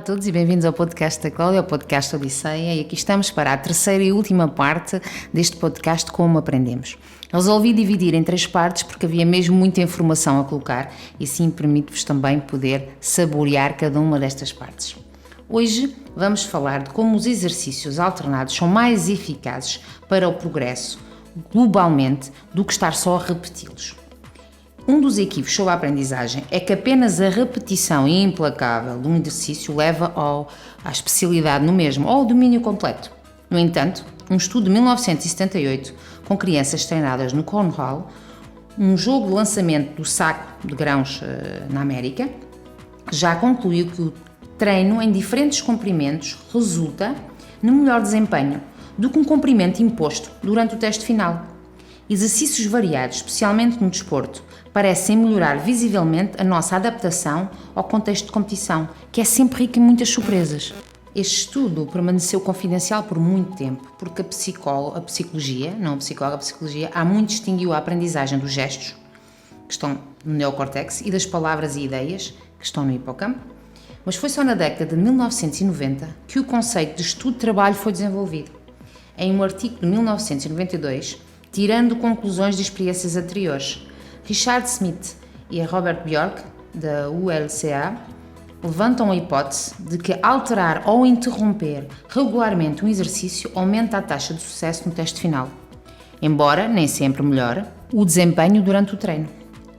todos e bem-vindos ao podcast da Cláudia, ao podcast Odisseia, e aqui estamos para a terceira e última parte deste podcast Como Aprendemos. Resolvi dividir em 3 partes porque havia mesmo muita informação a colocar e assim permite-vos também poder saborear cada uma destas partes. Hoje vamos falar de como os exercícios alternados são mais eficazes para o progresso globalmente do que estar só a repeti-los. Um dos equívocos sobre a aprendizagem é que apenas a repetição implacável de um exercício leva à especialidade no mesmo, ou ao domínio completo. No entanto, um estudo de 1978, com crianças treinadas no Cornhole, um jogo de lançamento do saco de grãos na América, já concluiu que o treino em diferentes comprimentos resulta no melhor desempenho do que um comprimento imposto durante o teste final. Exercícios variados, especialmente no desporto, parecem melhorar visivelmente a nossa adaptação ao contexto de competição, que é sempre rico em muitas surpresas. Este estudo permaneceu confidencial por muito tempo, porque a psicologia, há muito distinguiu a aprendizagem dos gestos, que estão no neocórtex, e das palavras e ideias, que estão no hipocampo, mas foi só na década de 1990 que o conceito de estudo de trabalho foi desenvolvido. Em um artigo de 1992, tirando conclusões de experiências anteriores, Richard Smith e Robert Bjork, da ULCA, levantam a hipótese de que alterar ou interromper regularmente um exercício aumenta a taxa de sucesso no teste final, embora nem sempre melhore o desempenho durante o treino.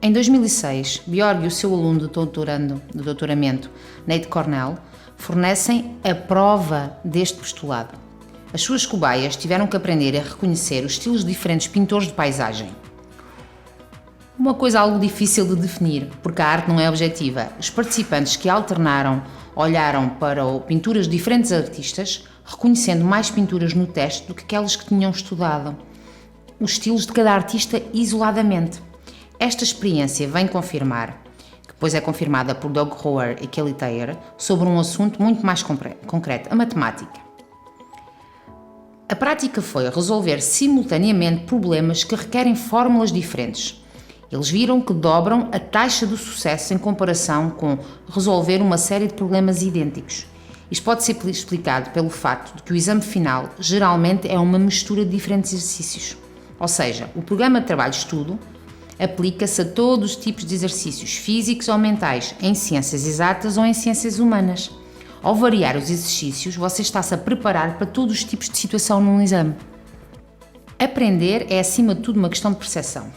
Em 2006, Bjork e o seu aluno de doutoramento, Nate Cornell, fornecem a prova deste postulado. As suas cobaias tiveram que aprender a reconhecer os estilos de diferentes pintores de paisagem. Uma coisa algo difícil de definir, porque a arte não é objetiva. Os participantes que alternaram olharam para pinturas de diferentes artistas, reconhecendo mais pinturas no teste do que aquelas que tinham estudado os estilos de cada artista isoladamente. Esta experiência vem confirmar, que depois é confirmada por Doug Rower e Kelly Thayer, sobre um assunto muito mais concreto, a matemática. A prática foi resolver simultaneamente problemas que requerem fórmulas diferentes. Eles viram que dobram a taxa de sucesso em comparação com resolver uma série de problemas idênticos. Isto pode ser explicado pelo facto de que o exame final geralmente é uma mistura de diferentes exercícios. Ou seja, o programa de trabalho-estudo aplica-se a todos os tipos de exercícios físicos ou mentais, em ciências exatas ou em ciências humanas. Ao variar os exercícios, você está-se a preparar para todos os tipos de situação num exame. Aprender é, acima de tudo, uma questão de percepção.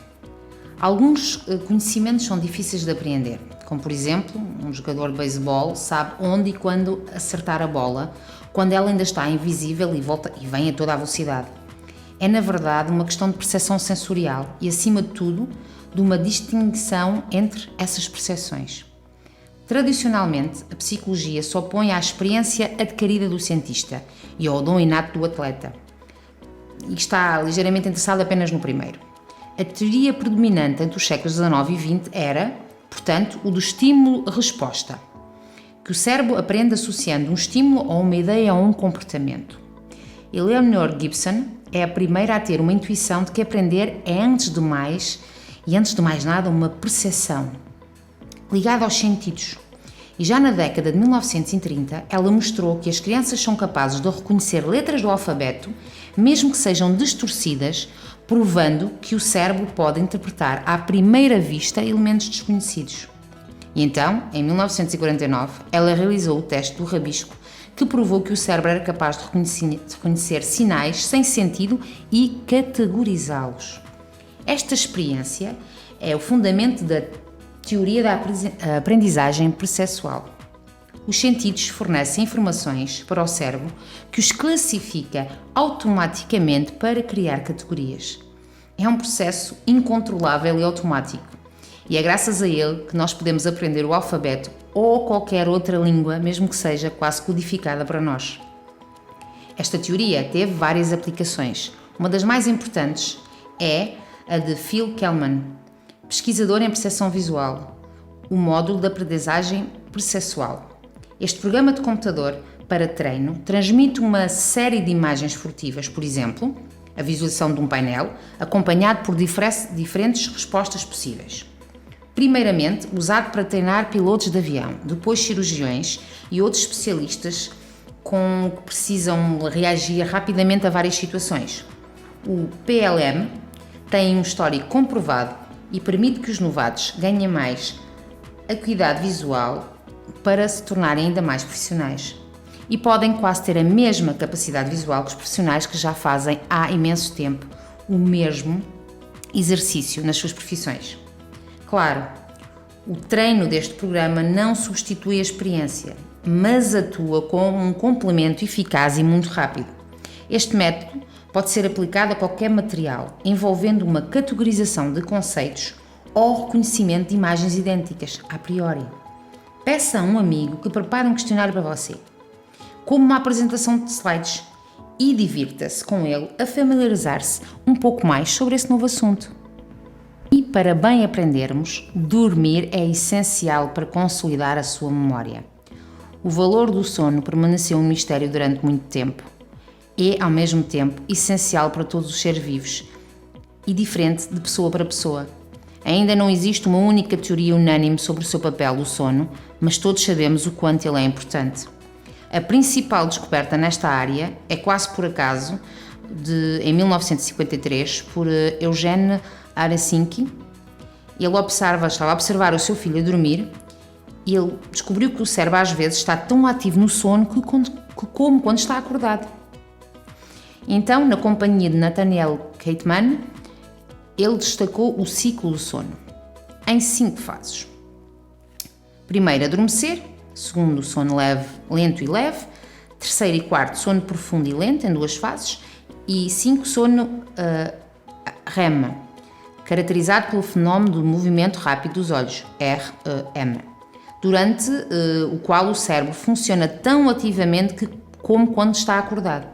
Alguns conhecimentos são difíceis de apreender, como, por exemplo, um jogador de beisebol sabe onde e quando acertar a bola, quando ela ainda está invisível e vem a toda a velocidade. É, na verdade, uma questão de percepção sensorial e, acima de tudo, de uma distinção entre essas percepções. Tradicionalmente, a psicologia se opõe à experiência adquirida do cientista e ao dom inato do atleta, e está ligeiramente interessado apenas no primeiro. A teoria predominante entre os séculos XIX e XX era, portanto, o do estímulo-resposta, que o cérebro aprende associando um estímulo a uma ideia ou um comportamento. Eleanor Gibson é a primeira a ter uma intuição de que aprender é, antes de mais nada, uma percepção ligada aos sentidos. E já na década de 1930, ela mostrou que as crianças são capazes de reconhecer letras do alfabeto, mesmo que sejam distorcidas, provando que o cérebro pode interpretar à primeira vista elementos desconhecidos. E então, em 1949, ela realizou o teste do rabisco, que provou que o cérebro era capaz de reconhecer sinais sem sentido e categorizá-los. Esta experiência é o fundamento da teoria da aprendizagem perceptual. Os sentidos fornecem informações para o cérebro que os classifica automaticamente para criar categorias. É um processo incontrolável e automático, e é graças a ele que nós podemos aprender o alfabeto ou qualquer outra língua, mesmo que seja quase codificada para nós. Esta teoria teve várias aplicações. Uma das mais importantes é a de Phil Kellman, pesquisador em percepção visual, o módulo de aprendizagem perceptual. Este programa de computador para treino transmite uma série de imagens furtivas, por exemplo, a visualização de um painel, acompanhado por diferentes respostas possíveis. Primeiramente, usado para treinar pilotos de avião, depois cirurgiões e outros especialistas que precisam reagir rapidamente a várias situações. O PLM tem um histórico comprovado e permite que os novatos ganhem mais acuidade visual para se tornarem ainda mais profissionais. E podem quase ter a mesma capacidade visual que os profissionais que já fazem há imenso tempo o mesmo exercício nas suas profissões. Claro, o treino deste programa não substitui a experiência, mas atua como um complemento eficaz e muito rápido. Este método pode ser aplicado a qualquer material, envolvendo uma categorização de conceitos ou reconhecimento de imagens idênticas, a priori. Peça a um amigo que prepare um questionário para você, como uma apresentação de slides, e divirta-se com ele a familiarizar-se um pouco mais sobre esse novo assunto. E para bem aprendermos, dormir é essencial para consolidar a sua memória. O valor do sono permaneceu um mistério durante muito tempo. É, ao mesmo tempo, essencial para todos os seres vivos e diferente de pessoa para pessoa. Ainda não existe uma única teoria unânime sobre o seu papel do sono, mas todos sabemos o quanto ele é importante. A principal descoberta nesta área é quase por acaso, em 1953, por Eugene Arensinski. Ele estava a observar o seu filho a dormir e ele descobriu que o cérebro às vezes está tão ativo no sono como quando está acordado. Então, na companhia de Nathaniel Kahneman, ele destacou o ciclo do sono em 5 fases. Primeiro, adormecer. Segundo, sono lento e leve. Terceiro e quarto, sono profundo e lento, em 2 fases. E 5, sono REM, caracterizado pelo fenómeno do movimento rápido dos olhos, REM, durante o qual o cérebro funciona tão ativamente como quando está acordado.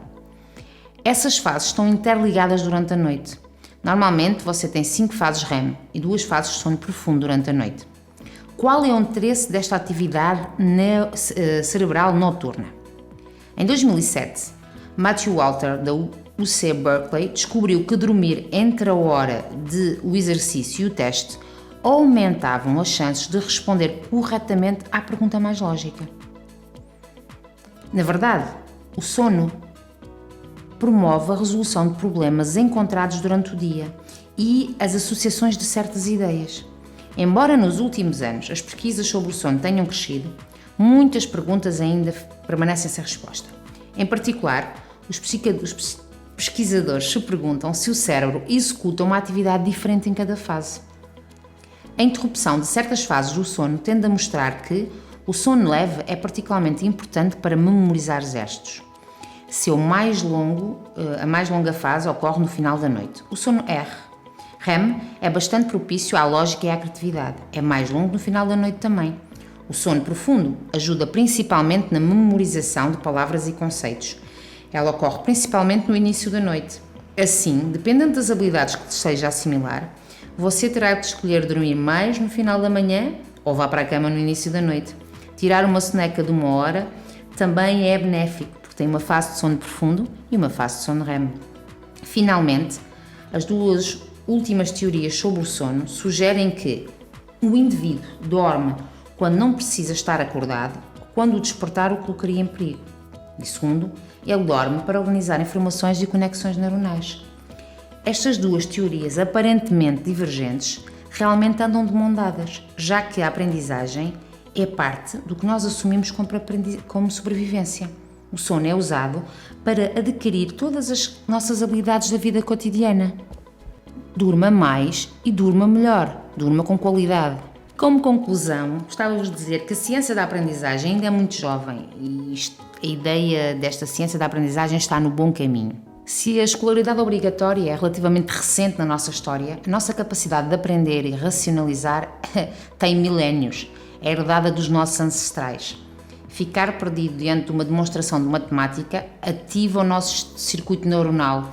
Essas fases estão interligadas durante a noite. Normalmente você tem 5 fases REM e 2 fases de sono profundo durante a noite. Qual é o interesse desta atividade cerebral noturna? Em 2007, Matthew Walter, da UC Berkeley, descobriu que dormir entre a hora do exercício e o teste aumentavam as chances de responder corretamente à pergunta mais lógica. Na verdade, o sono promove a resolução de problemas encontrados durante o dia e as associações de certas ideias. Embora nos últimos anos as pesquisas sobre o sono tenham crescido, muitas perguntas ainda permanecem sem resposta. Em particular, os pesquisadores se perguntam se o cérebro executa uma atividade diferente em cada fase. A interrupção de certas fases do sono tende a mostrar que o sono leve é particularmente importante para memorizar gestos. A mais longa fase ocorre no final da noite. O sono REM é bastante propício à lógica e à criatividade. É mais longo no final da noite também. O sono profundo ajuda principalmente na memorização de palavras e conceitos. Ela ocorre principalmente no início da noite. Assim, dependendo das habilidades que deseja assimilar, você terá de escolher dormir mais no final da manhã ou vá para a cama no início da noite. Tirar uma soneca de 1 hora também é benéfico, porque tem uma fase de sono profundo e uma fase de sono REM. Finalmente, as 2 últimas teorias sobre o sono sugerem que o indivíduo dorme quando não precisa estar acordado, quando o despertar o colocaria em perigo. E segundo, ele dorme para organizar informações e conexões neuronais. Estas 2 teorias aparentemente divergentes realmente andam de mão dadas, já que a aprendizagem é parte do que nós assumimos como sobrevivência. O sono é usado para adquirir todas as nossas habilidades da vida cotidiana. Durma mais e durma melhor, durma com qualidade. Como conclusão, gostava-vos de dizer que a ciência da aprendizagem ainda é muito jovem e a ideia desta ciência da aprendizagem está no bom caminho. Se a escolaridade obrigatória é relativamente recente na nossa história, a nossa capacidade de aprender e racionalizar tem milénios, é herdada dos nossos ancestrais. Ficar perdido diante de uma demonstração de matemática ativa o nosso circuito neuronal,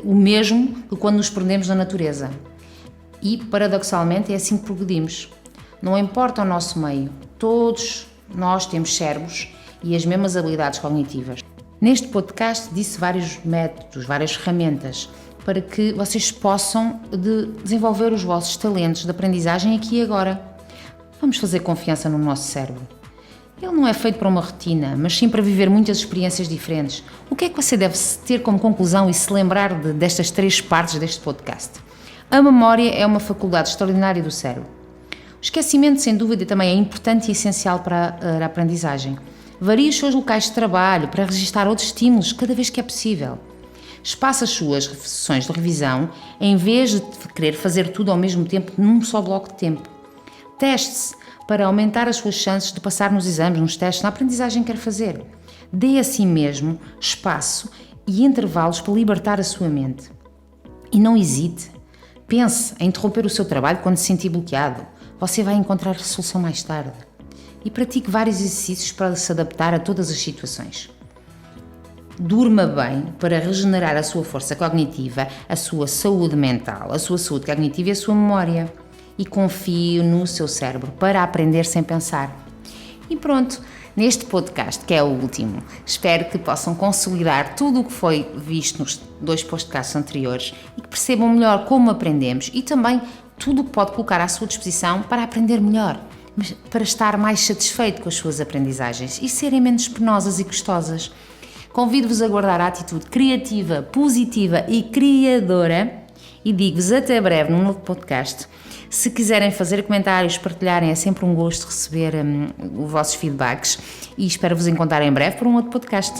o mesmo que quando nos prendemos na natureza. E, paradoxalmente, é assim que progredimos. Não importa o nosso meio, todos nós temos cérebros e as mesmas habilidades cognitivas. Neste podcast disse vários métodos, várias ferramentas, para que vocês possam desenvolver os vossos talentos de aprendizagem aqui e agora. Vamos fazer confiança no nosso cérebro. Ele não é feito para uma rotina, mas sim para viver muitas experiências diferentes. O que é que você deve ter como conclusão e se lembrar destas 3 partes deste podcast? A memória é uma faculdade extraordinária do cérebro. O esquecimento, sem dúvida, também é importante e essencial para a aprendizagem. Varie os seus locais de trabalho para registar outros estímulos cada vez que é possível. Espaça as suas sessões de revisão em vez de querer fazer tudo ao mesmo tempo num só bloco de tempo. Teste-se para aumentar as suas chances de passar nos exames, nos testes, na aprendizagem que quer fazer. Dê a si mesmo espaço e intervalos para libertar a sua mente. E não hesite. Pense em interromper o seu trabalho quando se sentir bloqueado. Você vai encontrar a solução mais tarde. E pratique vários exercícios para se adaptar a todas as situações. Durma bem para regenerar a sua força cognitiva, a sua saúde mental, a sua saúde cognitiva e a sua memória. E confie no seu cérebro para aprender sem pensar. E pronto, neste podcast, que é o último, espero que possam consolidar tudo o que foi visto nos 2 podcasts anteriores e que percebam melhor como aprendemos e também tudo o que pode colocar à sua disposição para aprender melhor, mas para estar mais satisfeito com as suas aprendizagens e serem menos penosas e custosas. Convido-vos a guardar a atitude criativa, positiva e criadora e digo-vos até breve num novo podcast. Se quiserem fazer comentários, partilharem, é sempre um gosto receber os vossos feedbacks e espero vos encontrar em breve por um outro podcast.